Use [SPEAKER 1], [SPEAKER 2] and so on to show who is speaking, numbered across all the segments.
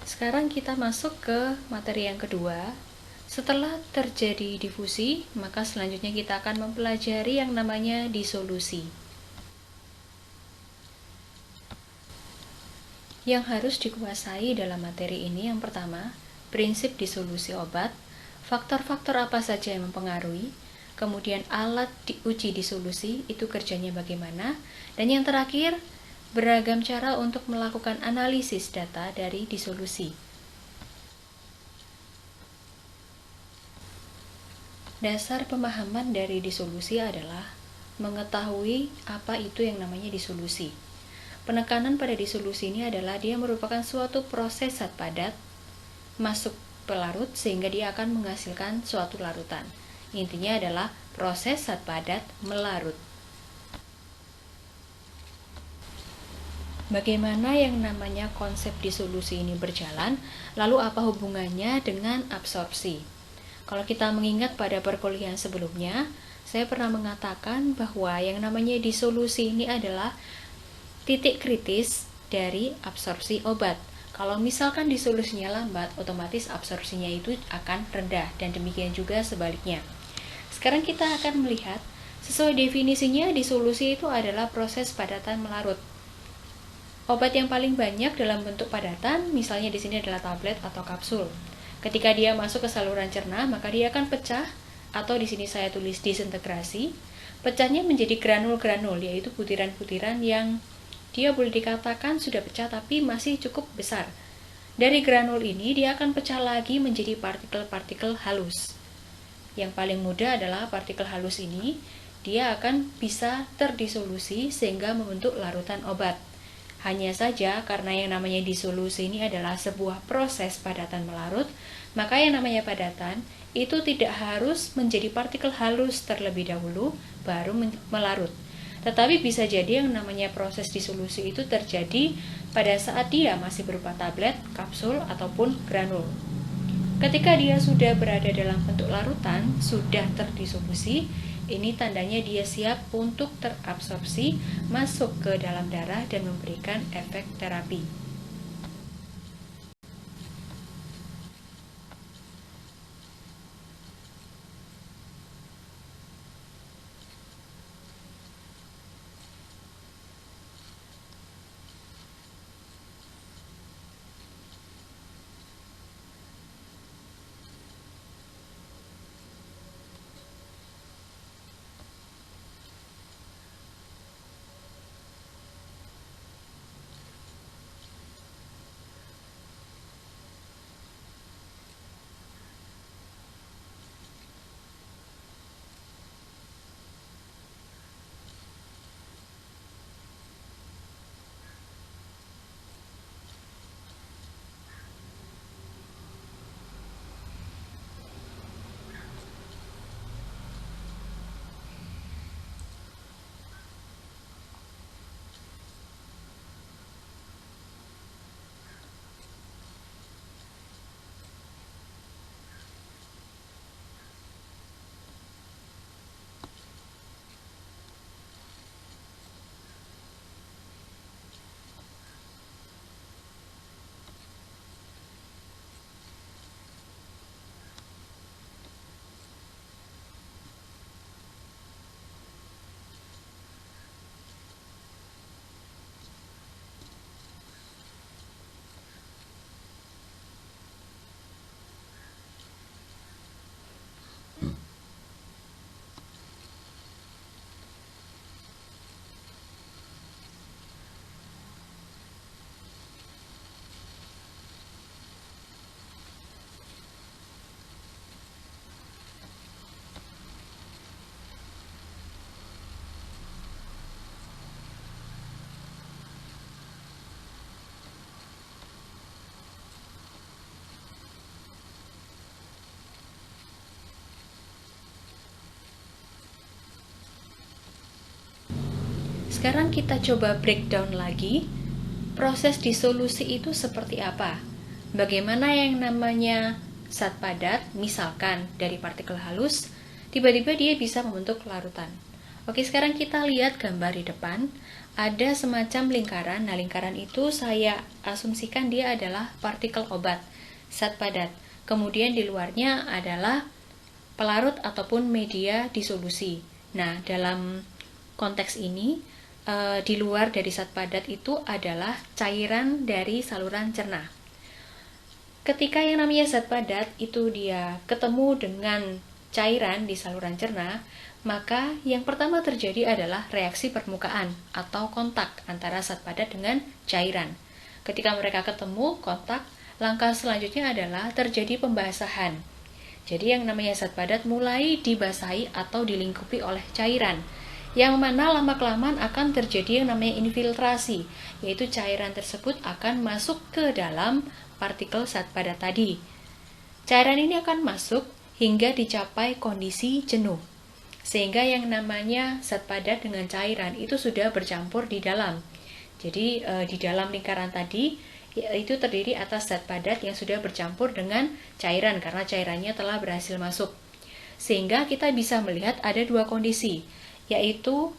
[SPEAKER 1] Sekarang kita masuk ke materi yang kedua. Setelah terjadi difusi, maka selanjutnya kita akan mempelajari yang namanya disolusi. Yang harus dikuasai dalam materi ini yang pertama, prinsip disolusi obat, faktor-faktor apa saja yang mempengaruhi, kemudian alat diuji disolusi itu kerjanya bagaimana, dan yang terakhir, beragam cara untuk melakukan analisis data dari disolusi. Dasar pemahaman dari disolusi adalah mengetahui apa itu yang namanya disolusi. Penekanan pada disolusi ini adalah dia merupakan suatu proses zat padat masuk pelarut sehingga dia akan menghasilkan suatu larutan. Intinya adalah proses zat padat melarut. Bagaimana yang namanya konsep disolusi ini berjalan, lalu apa hubungannya dengan absorpsi? Kalau kita mengingat pada perkuliahan sebelumnya, saya pernah mengatakan bahwa yang namanya disolusi ini adalah titik kritis dari absorpsi obat. Kalau misalkan disolusinya lambat, otomatis absorpsinya itu akan rendah, dan demikian juga sebaliknya. Sekarang kita akan melihat, sesuai definisinya, disolusi itu adalah proses padatan melarut. Obat yang paling banyak dalam bentuk padatan, misalnya di sini adalah tablet atau kapsul. Ketika dia masuk ke saluran cerna, maka dia akan pecah, atau di sini saya tulis disintegrasi. Pecahnya menjadi granul-granul, yaitu butiran-butiran yang dia boleh dikatakan sudah pecah tapi masih cukup besar. Dari granul ini dia akan pecah lagi menjadi partikel-partikel halus. Yang paling mudah adalah partikel halus ini, dia akan bisa terdisolusi sehingga membentuk larutan obat. Hanya saja karena yang namanya disolusi ini adalah sebuah proses padatan melarut, maka yang namanya padatan itu tidak harus menjadi partikel halus terlebih dahulu baru melarut. Tetapi bisa jadi yang namanya proses disolusi itu terjadi pada saat dia masih berupa tablet, kapsul, ataupun granul. Ketika dia sudah berada dalam bentuk larutan, sudah terdisolusi, ini tandanya dia siap untuk terabsorpsi, masuk ke dalam darah dan memberikan efek terapi. Sekarang kita coba breakdown lagi, proses disolusi itu seperti apa? Bagaimana yang namanya zat padat, misalkan dari partikel halus, tiba-tiba dia bisa membentuk larutan. Oke, sekarang kita lihat gambar di depan. ada semacam lingkaran. Nah, lingkaran itu saya asumsikan dia adalah partikel obat, zat padat. Kemudian di luarnya adalah pelarut ataupun media disolusi. Nah, dalam konteks ini, di luar dari zat padat itu adalah cairan dari saluran cerna. Ketika yang namanya zat padat itu dia ketemu dengan cairan di saluran cerna, maka yang pertama terjadi adalah reaksi permukaan atau kontak antara zat padat dengan cairan. Ketika mereka ketemu, kontak, langkah selanjutnya adalah terjadi pembasahan. Jadi yang namanya zat padat mulai dibasahi atau dilingkupi oleh cairan, yang mana lama-kelamaan akan terjadi yang namanya infiltrasi, yaitu cairan tersebut akan masuk ke dalam partikel zat padat tadi. Cairan ini akan masuk hingga dicapai kondisi jenuh, sehingga yang namanya zat padat dengan cairan itu sudah bercampur di dalam. Jadi di dalam lingkaran tadi itu terdiri atas zat padat yang sudah bercampur dengan cairan karena cairannya telah berhasil masuk. Sehingga kita bisa melihat ada dua kondisi, yaitu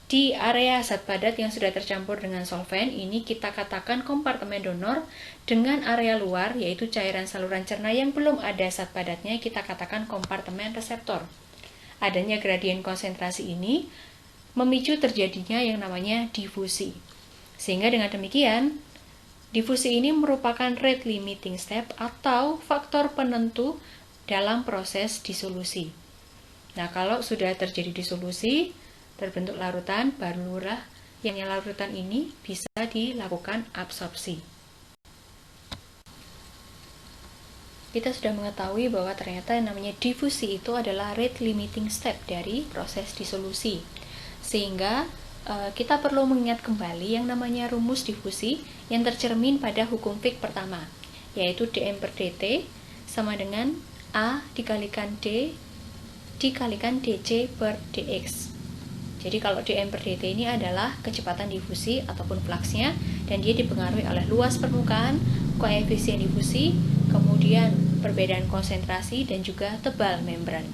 [SPEAKER 1] di area zat padat yang sudah tercampur dengan solvent, ini kita katakan kompartemen donor, dengan area luar, yaitu cairan saluran cerna yang belum ada zat padatnya, kita katakan kompartemen reseptor. Adanya gradien konsentrasi ini memicu terjadinya yang namanya difusi. Sehingga dengan demikian, difusi ini merupakan rate limiting step atau faktor penentu dalam proses disolusi. Nah, kalau sudah terjadi disolusi, terbentuk larutan, barulah yang larutan ini bisa dilakukan absorpsi. Kita sudah mengetahui bahwa ternyata yang namanya difusi itu adalah rate limiting step dari proses disolusi. Sehingga kita perlu mengingat kembali yang namanya rumus difusi yang tercermin pada hukum Fick pertama, yaitu dm per dt sama dengan A dikalikan D dikalikan dc per dx. Jadi kalau dm per dt ini adalah kecepatan difusi ataupun fluxnya, dan dia dipengaruhi oleh luas permukaan, koefisien difusi, kemudian perbedaan konsentrasi, dan juga tebal membran.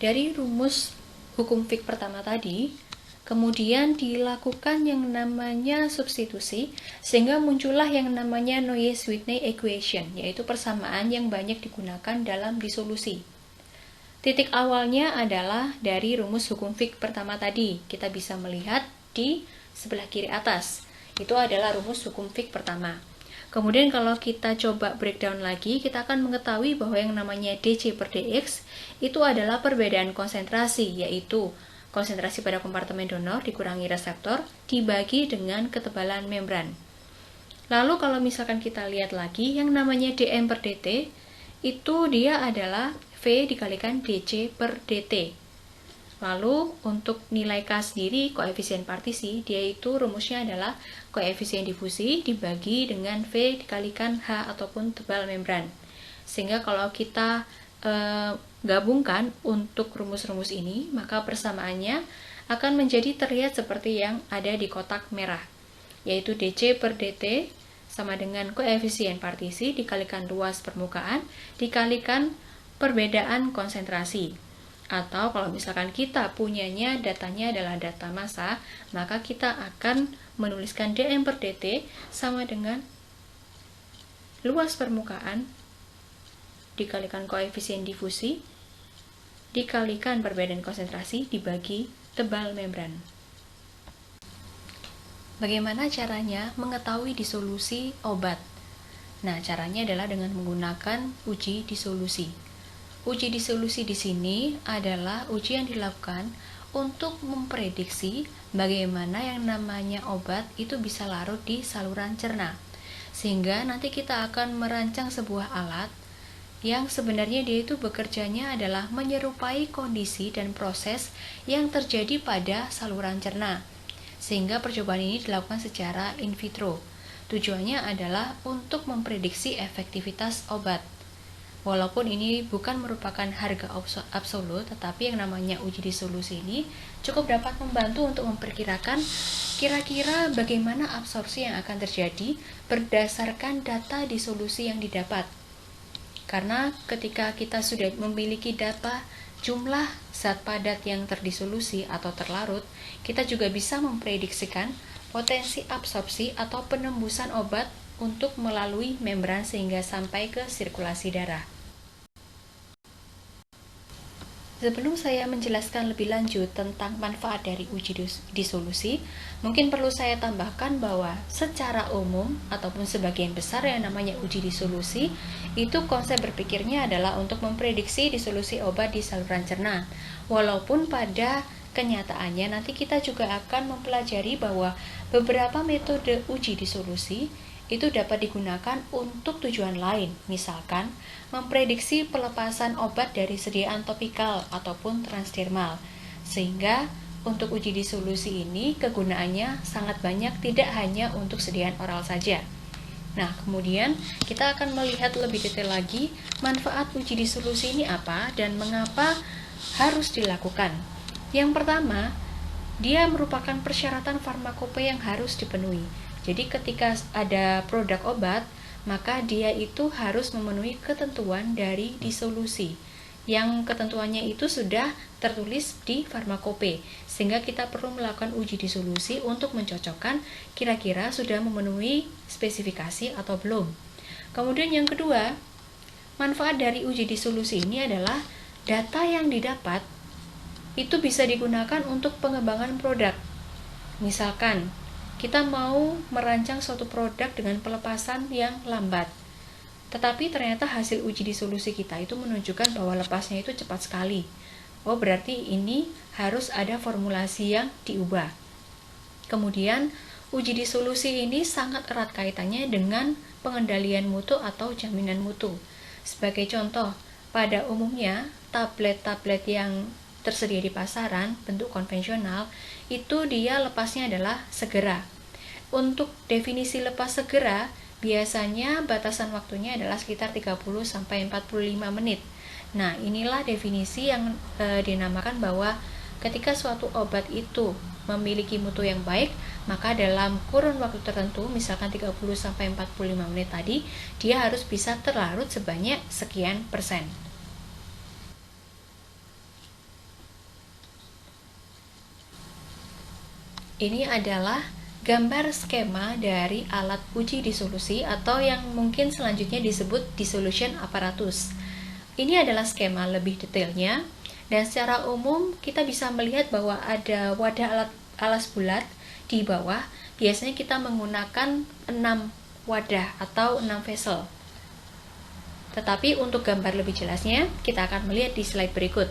[SPEAKER 1] Dari rumus hukum Fick pertama tadi, kemudian dilakukan yang namanya substitusi, sehingga muncullah yang namanya Noyes-Whitney equation, yaitu persamaan yang banyak digunakan dalam disolusi. Titik awalnya adalah dari rumus hukum Fick pertama tadi. Kita bisa melihat di sebelah kiri atas. Itu adalah rumus hukum Fick pertama. Kemudian kalau kita coba breakdown lagi, kita akan mengetahui bahwa yang namanya dc per dx itu adalah perbedaan konsentrasi, yaitu konsentrasi pada kompartemen donor dikurangi reseptor dibagi dengan ketebalan membran. Lalu kalau misalkan kita lihat lagi, yang namanya dm per dt itu dia adalah V dikalikan dc per dt. Lalu untuk nilai K sendiri, koefisien partisi, dia itu rumusnya adalah koefisien difusi dibagi dengan V dikalikan H ataupun tebal membran. Sehingga kalau kita gabungkan untuk rumus-rumus ini, maka persamaannya akan menjadi terlihat seperti yang ada di kotak merah, yaitu dC per dt sama dengan koefisien partisi dikalikan luas permukaan dikalikan perbedaan konsentrasi. Atau kalau misalkan kita punyanya datanya adalah data massa, maka kita akan menuliskan dm per dt sama dengan luas permukaan dikalikan koefisien difusi dikalikan perbedaan konsentrasi dibagi tebal membran. Bagaimana caranya mengetahui disolusi obat? Nah, caranya adalah dengan menggunakan uji disolusi. Uji disolusi di sini adalah uji yang dilakukan untuk memprediksi bagaimana yang namanya obat itu bisa larut di saluran cerna. Sehingga nanti kita akan merancang sebuah alat yang sebenarnya dia itu bekerjanya adalah menyerupai kondisi dan proses yang terjadi pada saluran cerna. Sehingga percobaan ini dilakukan secara in vitro. Tujuannya adalah untuk memprediksi efektivitas obat. Walaupun ini bukan merupakan harga absolut, tetapi yang namanya uji disolusi ini cukup dapat membantu untuk memperkirakan kira-kira bagaimana absorpsi yang akan terjadi berdasarkan data disolusi yang didapat. Karena ketika kita sudah memiliki data jumlah zat padat yang terdisolusi atau terlarut, kita juga bisa memprediksikan potensi absorpsi atau penembusan obat untuk melalui membran sehingga sampai ke sirkulasi darah. Sebelum saya menjelaskan lebih lanjut tentang manfaat dari uji disolusi, mungkin perlu saya tambahkan bahwa secara umum ataupun sebagian besar yang namanya uji disolusi, itu konsep berpikirnya adalah untuk memprediksi disolusi obat di saluran cerna. Walaupun pada kenyataannya nanti kita juga akan mempelajari bahwa beberapa metode uji disolusi itu dapat digunakan untuk tujuan lain, misalkan memprediksi pelepasan obat dari sediaan topikal ataupun transdermal. Sehingga untuk uji disolusi ini kegunaannya sangat banyak, tidak hanya untuk sediaan oral saja. Nah, kemudian kita akan melihat lebih detail lagi manfaat uji disolusi ini apa dan mengapa harus dilakukan. Yang pertama, dia merupakan persyaratan farmakope yang harus dipenuhi. Jadi ketika ada produk obat, maka dia itu harus memenuhi ketentuan dari disolusi. Yang ketentuannya itu sudah tertulis di farmakope, sehingga kita perlu melakukan uji disolusi untuk mencocokkan kira-kira sudah memenuhi spesifikasi atau belum. Kemudian yang kedua, manfaat dari uji disolusi ini adalah data yang didapat itu bisa digunakan untuk pengembangan produk. Misalkan kita mau merancang suatu produk dengan pelepasan yang lambat, tetapi ternyata hasil uji disolusi kita itu menunjukkan bahwa lepasnya itu cepat sekali. Oh, berarti ini harus ada formulasi yang diubah. Kemudian, uji disolusi ini sangat erat kaitannya dengan pengendalian mutu atau jaminan mutu. Sebagai contoh, pada umumnya tablet-tablet yang tersedia di pasaran bentuk konvensional itu dia lepasnya adalah segera. Untuk definisi lepas segera biasanya batasan waktunya adalah sekitar 30-45 menit. Nah, inilah definisi yang dinamakan bahwa ketika suatu obat itu memiliki mutu yang baik, maka dalam kurun waktu tertentu, misalkan 30-45 menit tadi, dia harus bisa terlarut sebanyak sekian persen. Ini adalah gambar skema dari alat uji disolusi atau yang mungkin selanjutnya disebut dissolution apparatus. Ini adalah skema lebih detailnya, dan secara umum kita bisa melihat bahwa ada wadah alas bulat di bawah. Biasanya kita menggunakan 6 wadah atau 6 vessel. Tetapi untuk gambar lebih jelasnya, kita akan melihat di slide berikut.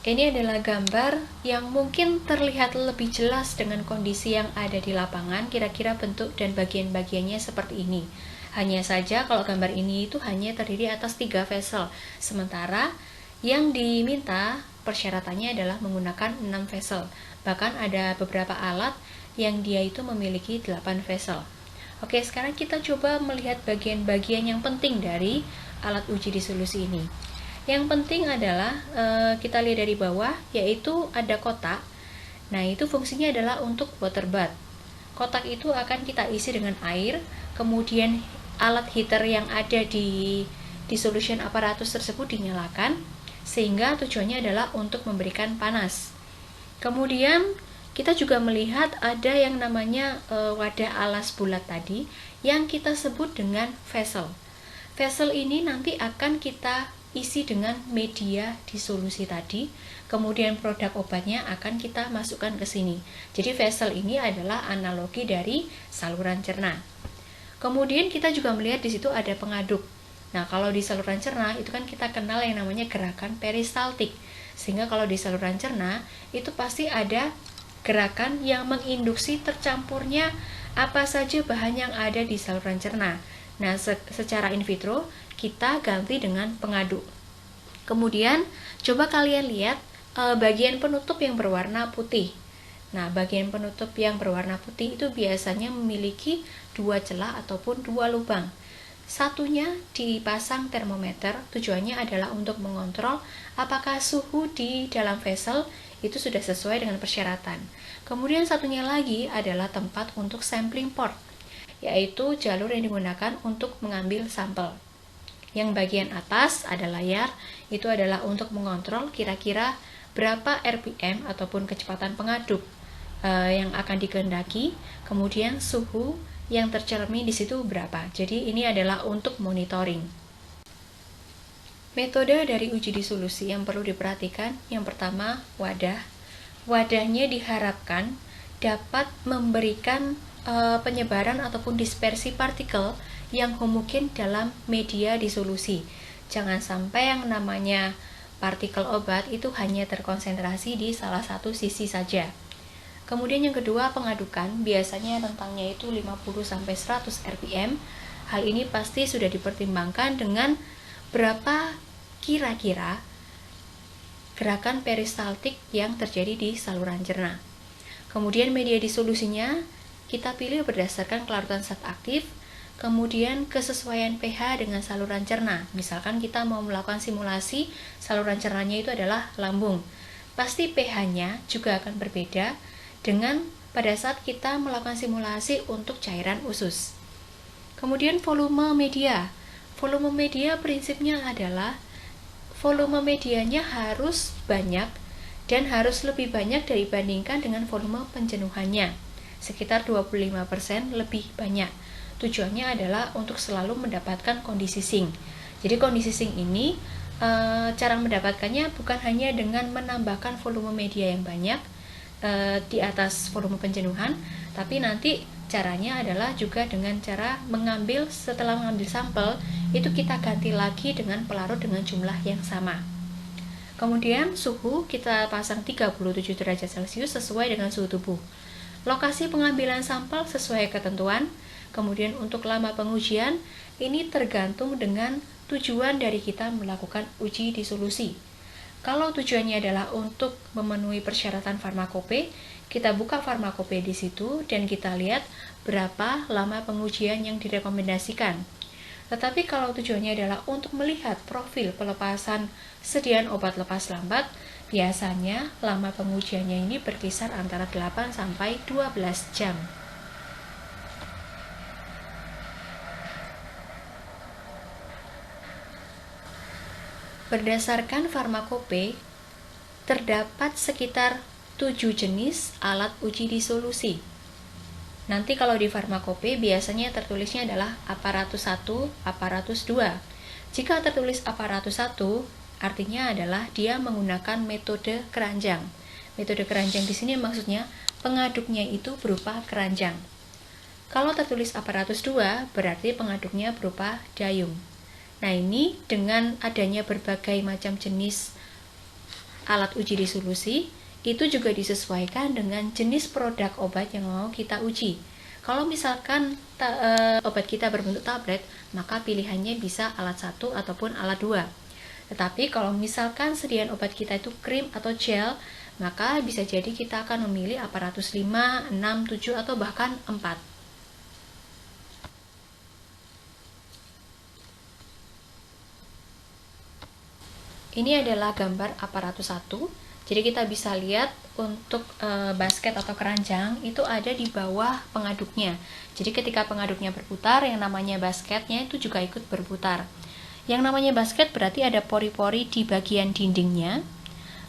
[SPEAKER 1] Ini adalah gambar yang mungkin terlihat lebih jelas dengan kondisi yang ada di lapangan, kira-kira bentuk dan bagian-bagiannya seperti ini. Hanya saja kalau gambar ini itu hanya terdiri atas 3 vessel, sementara yang diminta persyaratannya adalah menggunakan 6 vessel. Bahkan ada beberapa alat yang dia itu memiliki 8 vessel. Oke, sekarang kita coba melihat bagian-bagian yang penting dari alat uji disolusi ini. Yang penting adalah kita lihat dari bawah, yaitu ada kotak. Nah, itu fungsinya adalah untuk water bath. Kotak itu akan kita isi dengan air, kemudian alat heater yang ada di dissolution apparatus tersebut dinyalakan, sehingga tujuannya adalah untuk memberikan panas. Kemudian kita juga melihat ada yang namanya wadah alas bulat tadi, yang kita sebut dengan vessel. Vessel ini nanti akan kita isi dengan media disolusi tadi, kemudian produk obatnya akan kita masukkan ke sini. Jadi vessel ini adalah analogi dari saluran cerna. Kemudian kita juga melihat di situ ada pengaduk. Nah, kalau di saluran cerna itu kan kita kenal yang namanya gerakan peristaltik. Sehingga kalau di saluran cerna itu pasti ada gerakan yang menginduksi tercampurnya apa saja bahan yang ada di saluran cerna. Nah, secara in vitro kita ganti dengan pengaduk. Kemudian coba kalian lihat bagian penutup yang berwarna putih. Nah, bagian penutup yang berwarna putih itu biasanya memiliki 2 celah ataupun 2 lubang. Satunya dipasang termometer, tujuannya adalah untuk mengontrol apakah suhu di dalam vessel itu sudah sesuai dengan persyaratan. Kemudian satunya lagi adalah tempat untuk sampling port, yaitu jalur yang digunakan untuk mengambil sampel. Yang bagian atas ada layar, itu adalah untuk mengontrol kira-kira berapa RPM ataupun kecepatan pengaduk yang akan dikehendaki, kemudian suhu yang tercermin di situ berapa. Jadi ini adalah untuk monitoring. Metode dari uji disolusi yang perlu diperhatikan, yang pertama wadah. Wadahnya diharapkan dapat memberikan penyebaran ataupun dispersi partikel yang homogen dalam media disolusi. Jangan sampai yang namanya partikel obat itu hanya terkonsentrasi di salah satu sisi saja. Kemudian yang kedua, pengadukan, biasanya rentangnya itu 50-100 rpm. Hal ini pasti sudah dipertimbangkan dengan berapa kira-kira gerakan peristaltik yang terjadi di saluran cerna. Kemudian media disolusinya kita pilih berdasarkan kelarutan zat aktif, kemudian kesesuaian pH dengan saluran cerna. Misalkan kita mau melakukan simulasi, saluran cernanya itu adalah lambung. Pasti pH-nya juga akan berbeda dengan pada saat kita melakukan simulasi untuk cairan usus. Kemudian volume media. Volume media prinsipnya adalah volume medianya harus banyak dan harus lebih banyak dibandingkan dengan volume penjenuhannya. Sekitar 25% lebih banyak. Tujuannya adalah untuk selalu mendapatkan kondisi sink. Jadi kondisi sink ini cara mendapatkannya bukan hanya dengan menambahkan volume media yang banyak di atas volume penjenuhan, tapi nanti caranya adalah juga dengan cara mengambil, setelah mengambil sampel itu kita ganti lagi dengan pelarut dengan jumlah yang sama. Kemudian suhu kita pasang 37 derajat Celcius sesuai dengan suhu tubuh. Lokasi pengambilan sampel sesuai ketentuan. Kemudian untuk lama pengujian ini tergantung dengan tujuan dari kita melakukan uji disolusi. Kalau tujuannya adalah untuk memenuhi persyaratan farmakope, kita buka farmakope di situ dan kita lihat berapa lama pengujian yang direkomendasikan. Tetapi kalau tujuannya adalah untuk melihat profil pelepasan sediaan obat lepas lambat, biasanya lama pengujiannya ini berkisar antara 8 sampai 12 jam. Berdasarkan farmakope, terdapat sekitar 7 jenis alat uji disolusi. Nanti kalau di farmakope biasanya tertulisnya adalah aparatus 1, aparatus 2. Jika tertulis aparatus 1, artinya adalah dia menggunakan metode keranjang. Metode keranjang di sini maksudnya pengaduknya itu berupa keranjang. Kalau tertulis aparatus 2, berarti pengaduknya berupa dayung. Nah, ini dengan adanya berbagai macam jenis alat uji disolusi itu juga disesuaikan dengan jenis produk obat yang mau kita uji. Kalau misalkan obat kita berbentuk tablet, maka pilihannya bisa alat 1 ataupun alat 2. Tetapi kalau misalkan sediaan obat kita itu krim atau gel, maka bisa jadi kita akan memilih aparatus 5, 6, 7, atau bahkan 4. Ini adalah gambar aparatus 1. Jadi kita bisa lihat untuk basket atau keranjang itu ada di bawah pengaduknya. Jadi ketika pengaduknya berputar, yang namanya basketnya itu juga ikut berputar. Yang namanya basket berarti ada pori-pori di bagian dindingnya.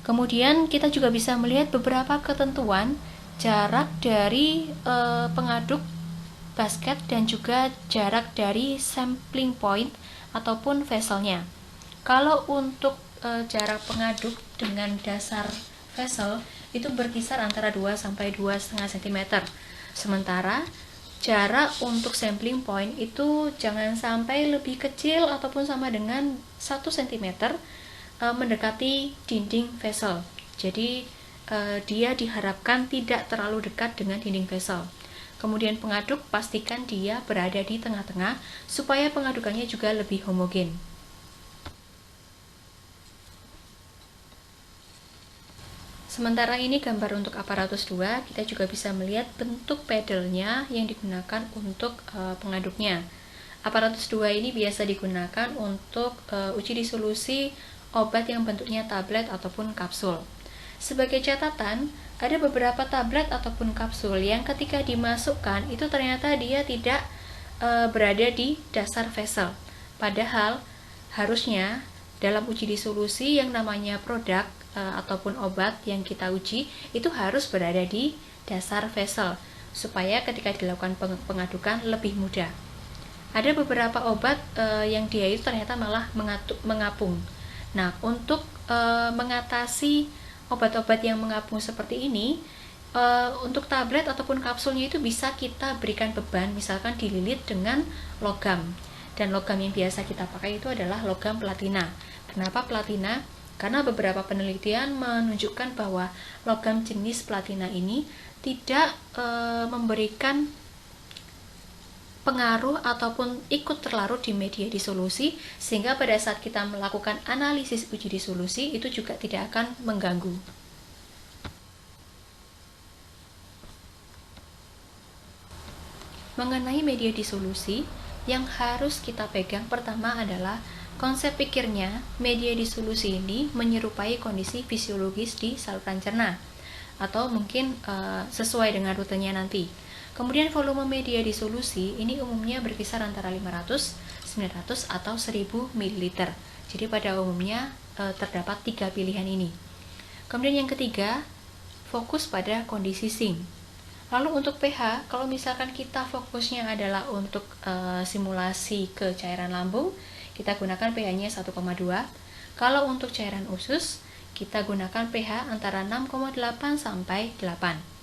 [SPEAKER 1] Kemudian kita juga bisa melihat beberapa ketentuan jarak dari pengaduk basket dan juga jarak dari sampling point ataupun vesselnya. Kalau untuk jarak pengaduk dengan dasar vessel itu berkisar antara 2 sampai 2,5 cm. Sementara jarak untuk sampling point itu jangan sampai lebih kecil ataupun sama dengan 1 cm mendekati dinding vessel. Jadi dia diharapkan tidak terlalu dekat dengan dinding vessel. Kemudian pengaduk pastikan dia berada di tengah-tengah supaya pengadukannya juga lebih homogen. Sementara ini gambar untuk aparatus 2, kita juga bisa melihat bentuk pedalnya yang digunakan untuk pengaduknya. Aparatus 2 ini biasa digunakan untuk uji disolusi obat yang bentuknya tablet ataupun kapsul. Sebagai catatan, ada beberapa tablet ataupun kapsul yang ketika dimasukkan itu ternyata dia tidak berada di dasar vessel. Padahal harusnya dalam uji disolusi yang namanya produk ataupun obat yang kita uji itu harus berada di dasar vessel supaya ketika dilakukan pengadukan lebih mudah. Ada beberapa obat yang dia itu ternyata malah mengapung. Nah, untuk mengatasi obat-obat yang mengapung seperti ini, untuk tablet ataupun kapsulnya itu bisa kita berikan beban, misalkan dililit dengan logam. Dan logam yang biasa kita pakai itu adalah logam platina. Kenapa platina? Karena beberapa penelitian menunjukkan bahwa logam jenis platina ini tidak memberikan pengaruh ataupun ikut terlarut di media disolusi, sehingga pada saat kita melakukan analisis uji disolusi itu juga tidak akan mengganggu. Mengenai media disolusi, yang harus kita pegang pertama adalah konsep pikirnya. Media disolusi ini menyerupai kondisi fisiologis di saluran cerna, atau mungkin sesuai dengan rutenya nanti. Kemudian volume media disolusi ini umumnya berkisar antara 500, 900, atau 1000 ml. Jadi pada umumnya terdapat 3 pilihan ini. Kemudian yang ketiga, fokus pada kondisi sink. Lalu untuk pH, kalau misalkan kita fokusnya adalah untuk simulasi ke cairan lambung, kita gunakan pH-nya 1,2. Kalau untuk cairan usus, kita gunakan pH antara 6,8 sampai 8.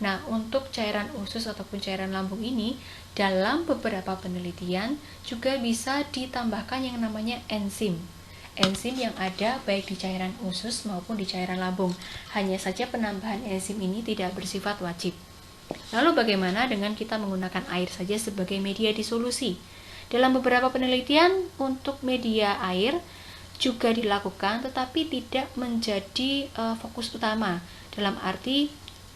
[SPEAKER 1] Nah, untuk cairan usus ataupun cairan lambung ini, dalam beberapa penelitian juga bisa ditambahkan yang namanya enzim. Enzim yang ada baik di cairan usus maupun di cairan lambung. Hanya saja penambahan enzim ini tidak bersifat wajib. Lalu bagaimana dengan kita menggunakan air saja sebagai media disolusi? Dalam beberapa penelitian untuk media air juga dilakukan, tetapi tidak menjadi fokus utama, dalam arti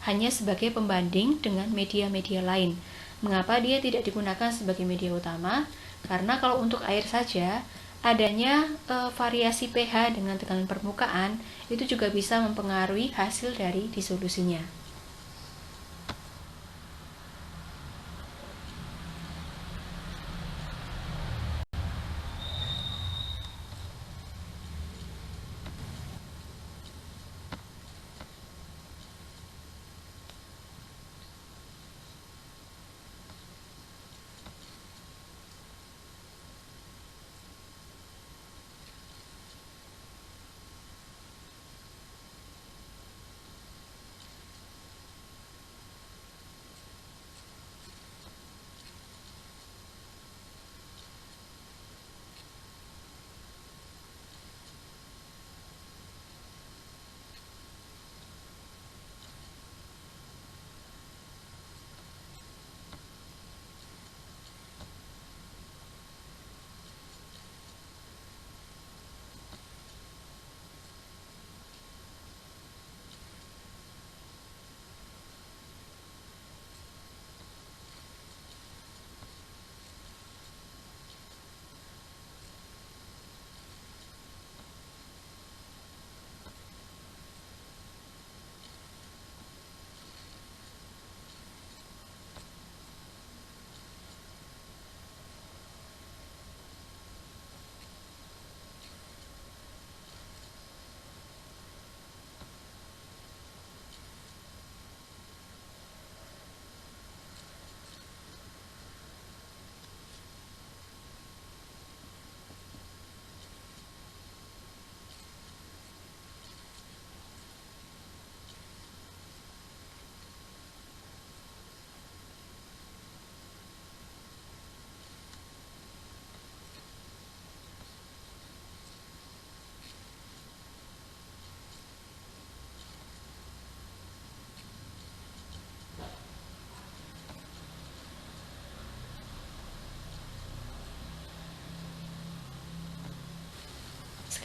[SPEAKER 1] hanya sebagai pembanding dengan media-media lain. Mengapa dia tidak digunakan sebagai media utama? Karena kalau untuk air saja, adanya variasi pH dengan tekanan permukaan itu juga bisa mempengaruhi hasil dari disolusinya.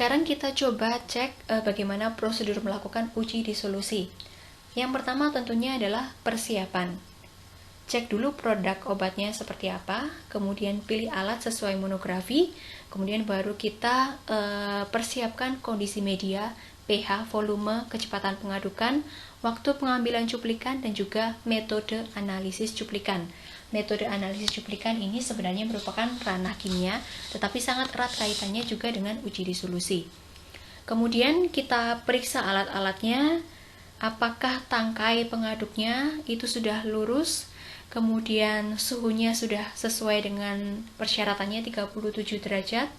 [SPEAKER 1] Sekarang kita coba cek bagaimana prosedur melakukan uji disolusi. Yang pertama tentunya adalah persiapan. Cek dulu produk obatnya seperti apa, kemudian pilih alat sesuai monografi, kemudian baru kita persiapkan kondisi media, pH, volume, kecepatan pengadukan, waktu pengambilan cuplikan, dan juga metode analisis cuplikan. Metode analisis cuplikan ini sebenarnya merupakan ranah kimia, tetapi sangat erat kaitannya juga dengan uji disolusi. Kemudian kita periksa alat-alatnya, apakah tangkai pengaduknya itu sudah lurus, kemudian suhunya sudah sesuai dengan persyaratannya 37 derajat,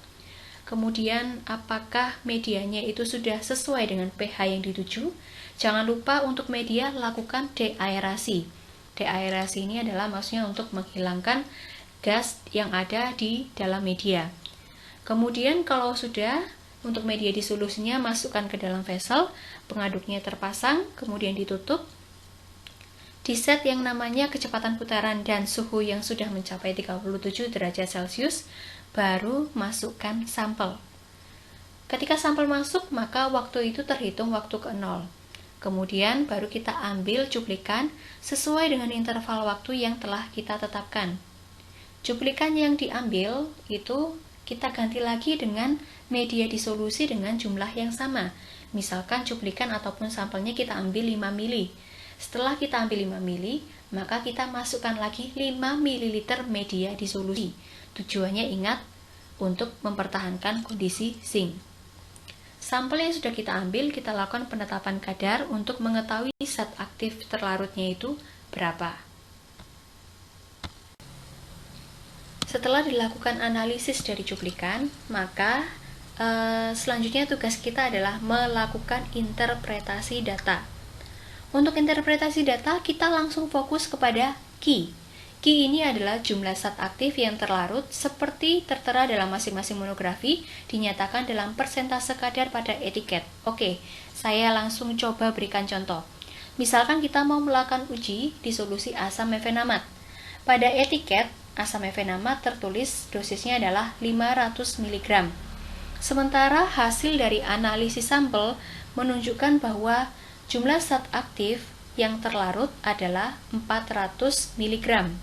[SPEAKER 1] kemudian apakah medianya itu sudah sesuai dengan pH yang dituju. Jangan lupa untuk media lakukan deaerasi. Deaerasi ini adalah maksudnya untuk menghilangkan gas yang ada di dalam media. Kemudian kalau sudah, untuk media disolusinya masukkan ke dalam vessel, pengaduknya terpasang, kemudian ditutup. Di set yang namanya kecepatan putaran dan suhu yang sudah mencapai 37 derajat Celcius, baru masukkan sampel. Ketika sampel masuk, maka waktu itu terhitung waktu ke 0. Kemudian baru kita ambil cuplikan sesuai dengan interval waktu yang telah kita tetapkan. Cuplikan yang diambil itu kita ganti lagi dengan media disolusi dengan jumlah yang sama. Misalkan cuplikan ataupun sampelnya kita ambil 5 mili. Setelah kita ambil 5 mili, maka kita masukkan lagi 5 ml media disolusi. Tujuannya ingat, untuk mempertahankan kondisi zinc. Sampel yang sudah kita ambil, kita lakukan penetapan kadar untuk mengetahui zat aktif terlarutnya itu berapa. Setelah dilakukan analisis dari cuplikan, maka selanjutnya tugas kita adalah melakukan interpretasi data. Untuk interpretasi data, kita langsung fokus kepada Ki. Ki ini adalah jumlah zat aktif yang terlarut seperti tertera dalam masing-masing monografi, dinyatakan dalam persentase kadar pada etiket. Oke, saya langsung coba berikan contoh. Misalkan kita mau melakukan uji disolusi asam mefenamat. Pada etiket, asam mefenamat tertulis dosisnya adalah 500 mg. Sementara hasil dari analisis sampel menunjukkan bahwa jumlah zat aktif yang terlarut adalah 400 mg.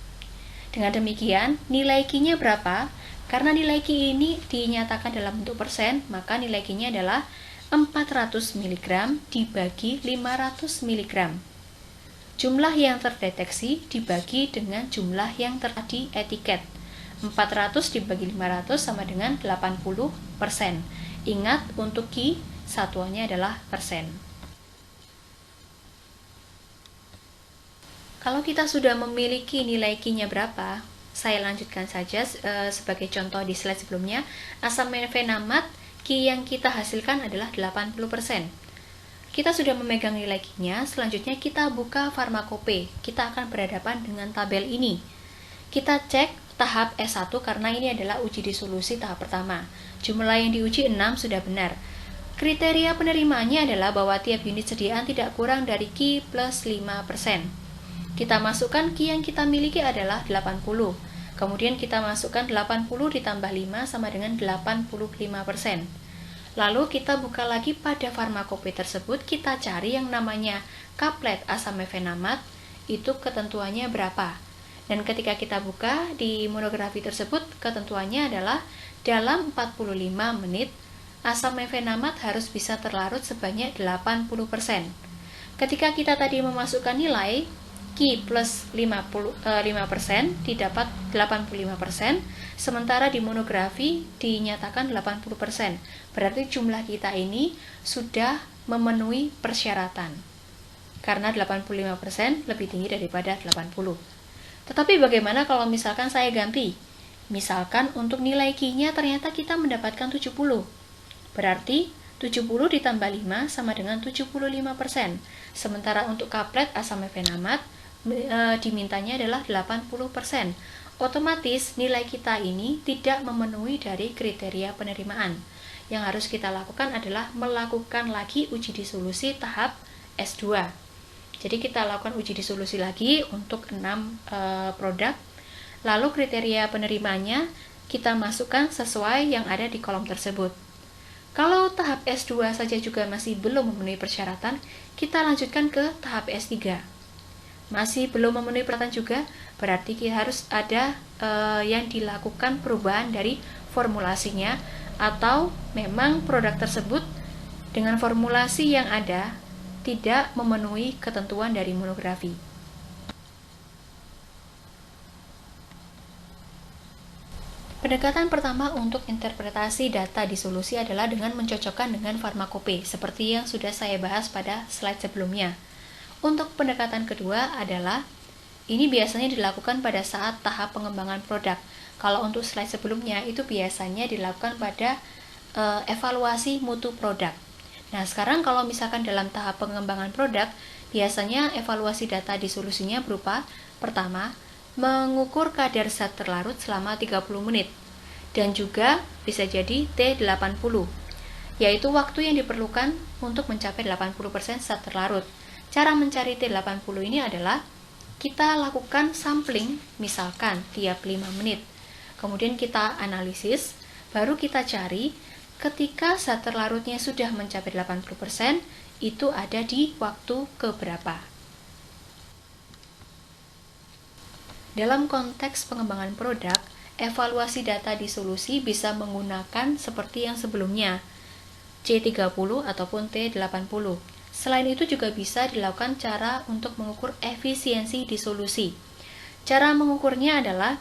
[SPEAKER 1] Dengan demikian, nilai Q-nya berapa? Karena nilai Q ini dinyatakan dalam bentuk persen, maka nilai Q-nya adalah 400 mg dibagi 500 mg. Jumlah yang terdeteksi dibagi dengan jumlah yang tertera di etiket. 400 dibagi 500 sama dengan 80%. Ingat, untuk Q, satuannya adalah persen. Kalau kita sudah memiliki nilai Q-nya berapa, saya lanjutkan saja sebagai contoh di slide sebelumnya. Asam mefenamat, Q yang kita hasilkan adalah 80%. Kita sudah memegang nilai Q-nya, selanjutnya kita buka farmakope. Kita akan berhadapan dengan tabel ini. Kita cek tahap S1 karena ini adalah uji disolusi tahap pertama. Jumlah yang diuji 6 sudah benar. Kriteria penerimaannya adalah bahwa tiap unit sediaan tidak kurang dari Q plus 5%. Kita masukkan Q yang kita miliki adalah 80. Kemudian kita masukkan 80 ditambah 5 sama dengan 85%. Lalu kita buka lagi pada farmakope tersebut, kita cari yang namanya kaplet asam mefenamat, itu ketentuannya berapa. Dan ketika kita buka di monografi tersebut, ketentuannya adalah dalam 45 menit, asam mefenamat harus bisa terlarut sebanyak 80%. Ketika kita tadi memasukkan nilai, Q plus 5% didapat 85%, sementara di monografi dinyatakan 80%. Berarti jumlah kita ini sudah memenuhi persyaratan. Karena 85% lebih tinggi daripada 80. Tetapi bagaimana kalau misalkan saya ganti? Misalkan untuk nilai Q-nya ternyata kita mendapatkan 70. Berarti 70 ditambah 5 sama dengan 75%. Sementara untuk kaplet asam mefenamat dimintanya adalah 80%. Otomatis nilai kita ini tidak memenuhi dari kriteria penerimaan. Yang harus kita lakukan adalah melakukan lagi uji disolusi tahap S2. Jadi kita lakukan uji disolusi lagi untuk 6 produk. Lalu kriteria penerimanya kita masukkan sesuai yang ada di kolom tersebut. Kalau tahap S2 saja juga masih belum memenuhi persyaratan, kita lanjutkan ke tahap S3. Masih belum memenuhi persyaratan juga, berarti harus ada yang dilakukan perubahan dari formulasinya, atau memang produk tersebut dengan formulasi yang ada tidak memenuhi ketentuan dari monografi. Pendekatan pertama untuk interpretasi data di solusi adalah dengan mencocokkan dengan farmakope, seperti yang sudah saya bahas pada slide sebelumnya. Untuk pendekatan kedua adalah, ini biasanya dilakukan pada saat tahap pengembangan produk. Kalau untuk slide sebelumnya, itu biasanya dilakukan pada evaluasi mutu produk. Nah, sekarang kalau misalkan dalam tahap pengembangan produk, biasanya evaluasi data di solusinya berupa, pertama, mengukur kadar zat terlarut selama 30 menit, dan juga bisa jadi T80, yaitu waktu yang diperlukan untuk mencapai 80% zat terlarut. Cara mencari T80 ini adalah kita lakukan sampling, misalkan tiap 5 menit, kemudian kita analisis, baru kita cari ketika zat terlarutnya sudah mencapai 80%, itu ada di waktu keberapa. Dalam konteks pengembangan produk, evaluasi data di solusi bisa menggunakan seperti yang sebelumnya, C30 ataupun T80. Selain itu juga bisa dilakukan cara untuk mengukur efisiensi di solusi. Cara mengukurnya adalah,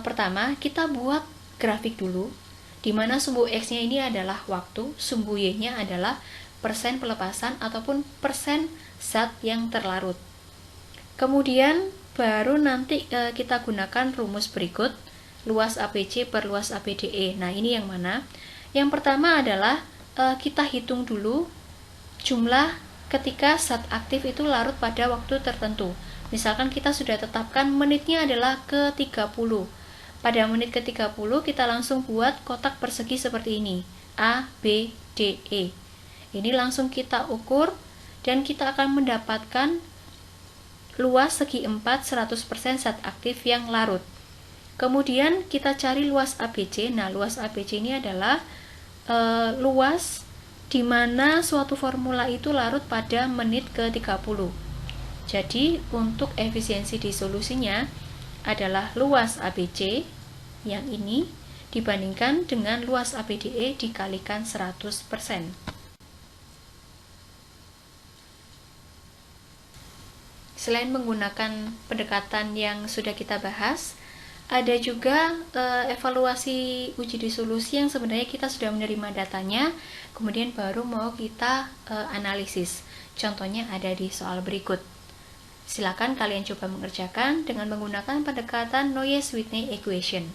[SPEAKER 1] pertama, kita buat grafik dulu, di mana sumbu X-nya ini adalah waktu, sumbu Y-nya adalah persen pelepasan ataupun persen zat yang terlarut. Kemudian baru nanti kita gunakan rumus berikut, luas APC per luas APDE. Nah, ini yang mana? Yang pertama adalah kita hitung dulu jumlah ketika zat aktif itu larut pada waktu tertentu. Misalkan kita sudah tetapkan menitnya adalah ke-30. Pada menit ke-30 kita langsung buat kotak persegi seperti ini, A, B, D, E. Ini langsung kita ukur dan kita akan mendapatkan luas segi 4 100% zat aktif yang larut. Kemudian kita cari luas ABC. Nah, luas ABC ini adalah luas di mana suatu formula itu larut pada menit ke-30. Jadi, untuk efisiensi di solusinya adalah luas ABC yang ini dibandingkan dengan luas APDE dikalikan 100%. Selain menggunakan pendekatan yang sudah kita bahas, ada juga evaluasi uji di solusi yang sebenarnya kita sudah menerima datanya, kemudian baru mau kita analisis. Contohnya ada di soal berikut. Silakan kalian coba mengerjakan dengan menggunakan pendekatan Noyes-Whitney equation.